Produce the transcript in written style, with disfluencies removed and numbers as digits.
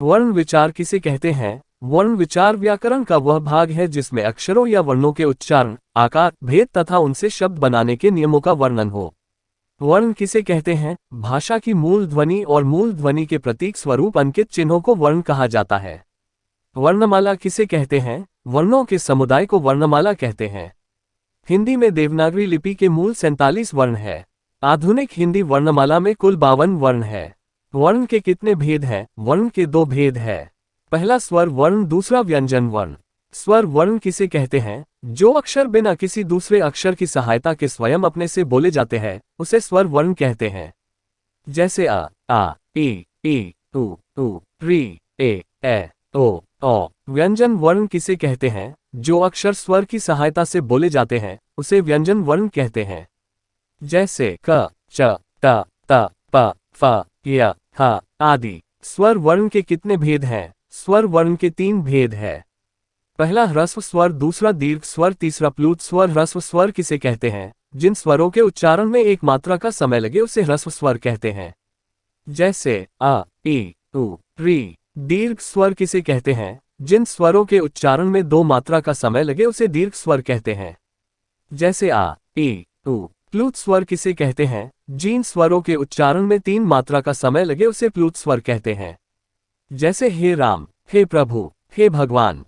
वर्ण विचार किसे कहते हैं? वर्ण विचार व्याकरण का वह भाग है जिसमें अक्षरों या वर्णों के उच्चारण, आकार, भेद तथा उनसे शब्द बनाने के नियमों का वर्णन हो। वर्ण किसे कहते हैं? भाषा की मूल ध्वनि और मूल ध्वनि के प्रतीक स्वरूप अंकित चिन्हों को वर्ण कहा जाता है। वर्णमाला किसे कहते हैं? वर्णों के समुदाय को वर्णमाला कहते हैं। हिंदी में देवनागरी लिपि के मूल 47 वर्ण है। आधुनिक हिंदी वर्णमाला में कुल 52 वर्ण है। वर्ण के कितने भेद हैं? वर्ण के 2 भेद है। पहला स्वर वर्ण, दूसरा व्यंजन वर्ण। स्वर वर्ण किसे कहते हैं? जो अक्षर बिना किसी दूसरे अक्षर की सहायता के स्वयं अपने से बोले जाते हैं उसे स्वर वर्ण कहते हैं। जैसे आ, ई, उ, री, ए, ओ। व्यंजन वर्ण किसे कहते हैं? जो अक्षर स्वर की सहायता से बोले जाते हैं उसे व्यंजन वर्ण कहते हैं। जैसे क, च, ट, त, प, फ, य, ह आदि। स्वर वर्ण के कितने भेद हैं? स्वर वर्ण के 3 भेद है। पहला ह्रस्व स्वर, दूसरा दीर्घ स्वर, तीसरा प्लुत स्वर। ह्रस्व स्वर किसे कहते हैं? जिन स्वरों के उच्चारण में एक मात्रा का समय लगे उसे ह्रस्व स्वर कहते हैं। जैसे आ, ई, उ, री। दीर्घ स्वर किसे कहते हैं? जिन स्वरों के उच्चारण में 2 मात्रा का समय लगे उसे दीर्घ स्वर कहते हैं। जैसे आ, ई, उ। प्लुत स्वर किसे कहते हैं? जिन स्वरों के उच्चारण में 3 मात्रा का समय लगे उसे प्लुत स्वर कहते हैं। जैसे हे राम, हे प्रभु, हे भगवान।